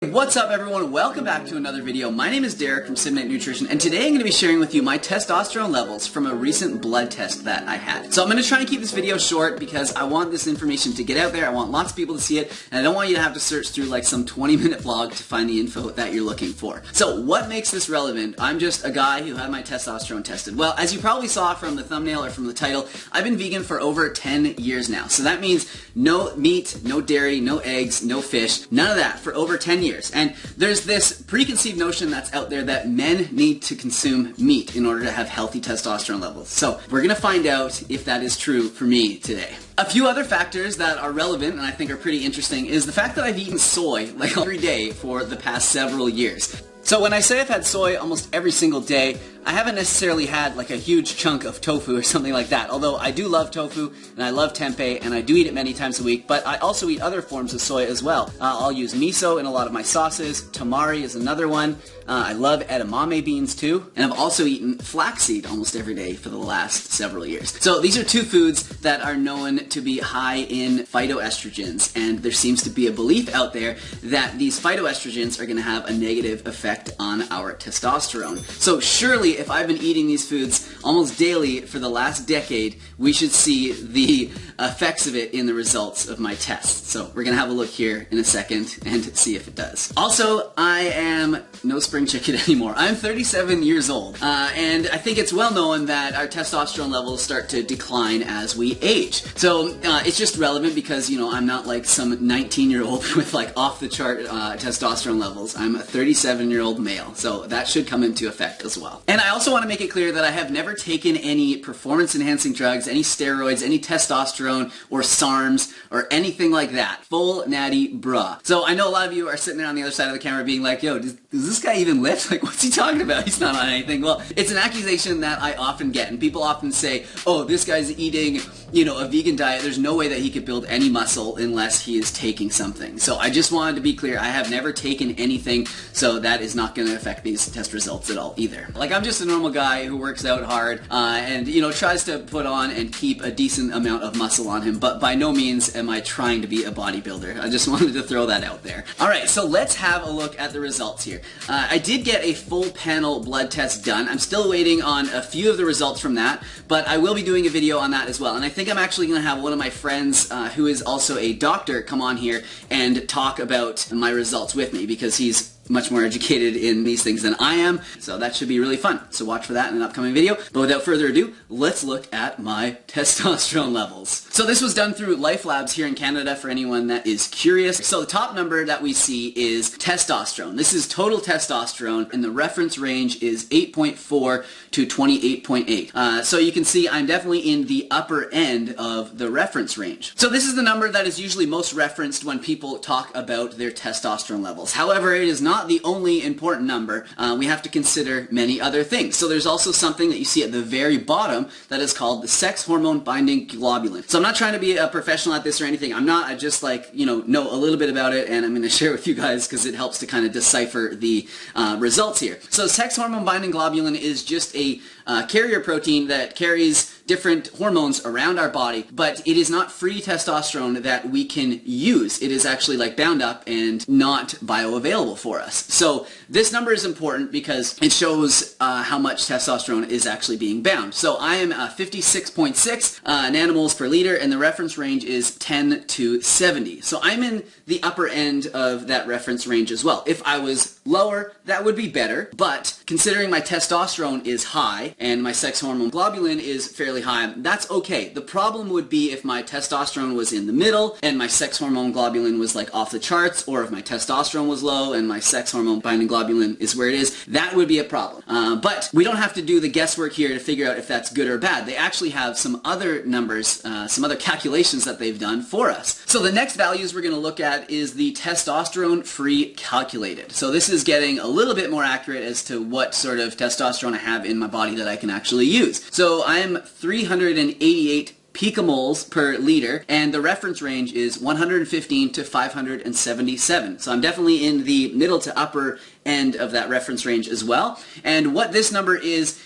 What's up everyone, welcome back to another video. My name is Derek from Simnett Nutrition, and today I'm going to be sharing with you my testosterone levels from a recent blood test that I had. So I'm going to try and keep this video short because I want this information to get out there, I want lots of people to see it, and I don't want you to have to search through like some 20-minute vlog to find the info that you're looking for. So what makes this relevant? I'm just a guy who had my testosterone tested. Well, as you probably saw from the thumbnail or from the title, I've been vegan for over 10 years now. So that means no meat, no dairy, no eggs, no fish, none of that for over 10 years. And there's this preconceived notion that's out there that men need to consume meat in order to have healthy testosterone levels. So we're going to find out if that is true for me today. A few other factors that are relevant and I think are pretty interesting is the fact that I've eaten soy like every day for the past several years. So when I say I've had soy almost every single day, I haven't necessarily had like a huge chunk of tofu or something like that, although I do love tofu and I love tempeh and I do eat it many times a week, but I also eat other forms of soy as well. I'll use miso in a lot of my sauces, tamari is another one, I love edamame beans too, and I've also eaten flaxseed almost every day for the last several years. So these are two foods that are known to be high in phytoestrogens, and there seems to be a belief out there that these phytoestrogens are going to have a negative effect on our testosterone. So surely if I've been eating these foods almost daily for the last decade, we should see the effects of it in the results of my tests. So we're going to have a look here in a second and see if it does. Also, I am no spring chicken anymore. I'm 37 years old, and I think it's well known that our testosterone levels start to decline as we age. So it's just relevant because, you know, I'm not like some 19-year-old with like off-the-chart testosterone levels. I'm a 37-year-old male, so that should come into effect as well. And I also want to make it clear that I have never taken any performance-enhancing drugs, any steroids, any testosterone, or SARMs, or anything like that. Full Natty Brah. So I know a lot of you are sitting there on the other side of the camera being like, yo, does this guy even lift? Like, what's he talking about? He's not on anything. Well, it's an accusation that I often get, and people often say, oh, this guy's eating, you know, a vegan diet. There's no way that he could build any muscle unless he is taking something. So I just wanted to be clear, I have never taken anything, so that is not going to affect these test results at all either. Like, I'm just a normal guy who works out hard and, you know, tries to put on and keep a decent amount of muscle on him, but by no means am I trying to be a bodybuilder. I just wanted to throw that out there. Alright, so let's have a look at the results here. I did get a full panel blood test done. I'm still waiting on a few of the results from that, but I will be doing a video on that as well. And I think I'm actually going to have one of my friends who is also a doctor come on here and talk about my results with me because he's much more educated in these things than I am, so that should be really fun. So watch for that in an upcoming video. But without further ado, let's look at my testosterone levels. So this was done through Life Labs here in Canada for anyone that is curious. So the top number that we see is testosterone. This is total testosterone, and the reference range is 8.4 to 28.8. So you can see I'm definitely in the upper end of the reference range. So this is the number that is usually most referenced when people talk about their testosterone levels. However, it is not the only important number. We have to consider many other things. So there's also something that you see at the very bottom that is called the sex hormone binding globulin. So I'm not trying to be a professional at this or anything. I'm not. I just like, you know a little bit about it, and I'm going to share it with you guys because it helps to kind of decipher the results here. So sex hormone binding globulin is just a carrier protein that carries different hormones around our body, but it is not free testosterone that we can use. It is actually like bound up and not bioavailable for us. So this number is important because it shows how much testosterone is actually being bound. So I am 56.6 nanomoles per liter, and the reference range is 10 to 70. So I'm in the upper end of that reference range as well. If I was lower, that would be better, but considering my testosterone is high and my sex hormone globulin is fairly high, that's okay. The problem would be if my testosterone was in the middle and my sex hormone globulin was like off the charts, or if my testosterone was low and my sex hormone binding globulin is where it is. That would be a problem. But we don't have to do the guesswork here to figure out if that's good or bad. They actually have some other numbers, some other calculations that they've done for us. So the next values we're going to look at is the testosterone free calculated. So this is getting a little bit more accurate as to what sort of testosterone I have in my body that I can actually use. So I'm 388 picomoles per liter, and the reference range is 115 to 577. So I'm definitely in the middle to upper end of that reference range as well. And what this number is,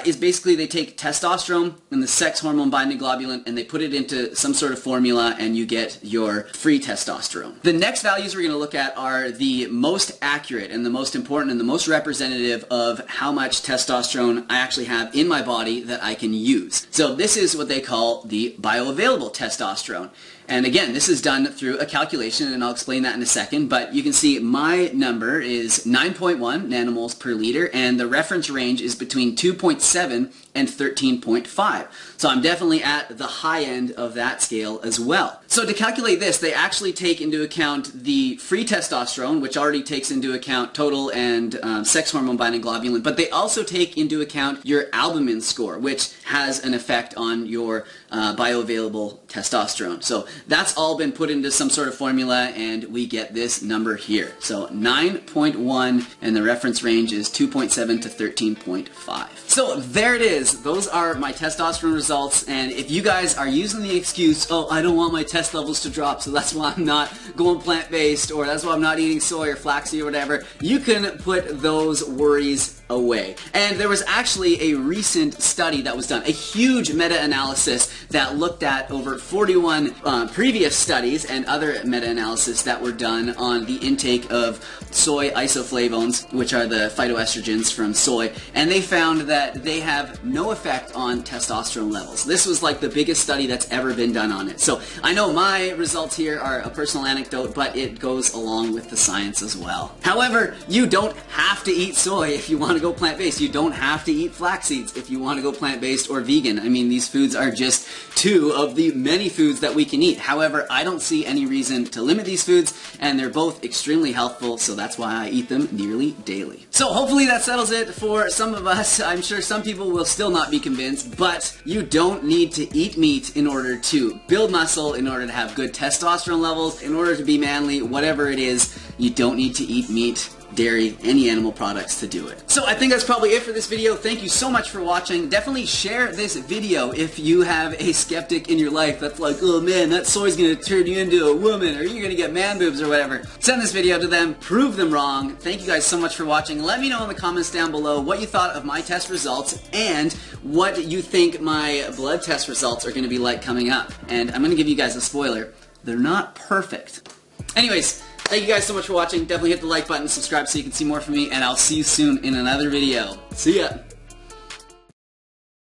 is basically they take testosterone and the sex hormone binding globulin and they put it into some sort of formula and you get your free testosterone. The next values we're going to look at are the most accurate and the most important and the most representative of how much testosterone I actually have in my body that I can use. So this is what they call the bioavailable testosterone. And again, this is done through a calculation, and I'll explain that in a second, but you can see my number is 9.1 nanomoles per liter, and the reference range is between 2.7 and 13.5. So I'm definitely at the high end of that scale as well. So to calculate this, they actually take into account the free testosterone, which already takes into account total and sex hormone binding globulin, but they also take into account your albumin score, which has an effect on your bioavailable testosterone. So that's all been put into some sort of formula, and we get this number here. So 9.1, and the reference range is 2.7 to 13.5. So there it is. Those are my testosterone results, and if you guys are using the excuse, oh, I don't want my test levels to drop, so that's why I'm not going plant-based, or that's why I'm not eating soy or flaxseed or whatever, you can put those worries away. And there was actually a recent study that was done, a huge meta-analysis that looked at over 41 previous studies and other meta-analysis that were done on the intake of soy isoflavones, which are the phytoestrogens from soy, and they found that they have no effect on testosterone levels. This was like the biggest study that's ever been done on it. So I know my results here are a personal anecdote, but it goes along with the science as well. However, you don't have to eat soy if you want to go plant-based. You don't have to eat flax seeds if you want to go plant-based or vegan. I mean, these foods are just two of the many foods that we can eat. However, I don't see any reason to limit these foods, and they're both extremely healthful, so that's why I eat them nearly daily. So hopefully that settles it for some of us. I'm sure some people will still not be convinced, but you don't need to eat meat in order to build muscle, in order to have good testosterone levels, in order to be manly, whatever it is. You don't need to eat meat, dairy, any animal products to do it. So I think that's probably it for this video. Thank you so much for watching. Definitely share this video if you have a skeptic in your life that's like, oh man, that soy's gonna turn you into a woman, or you're gonna get man boobs or whatever. Send this video to them, prove them wrong. Thank you guys so much for watching. Let me know in the comments down below what you thought of my test results and what you think my blood test results are gonna be like coming up. And I'm gonna give you guys a spoiler. They're not perfect. Anyways, thank you guys so much for watching. Definitely hit the like button, subscribe so you can see more from me, and I'll see you soon in another video. See ya!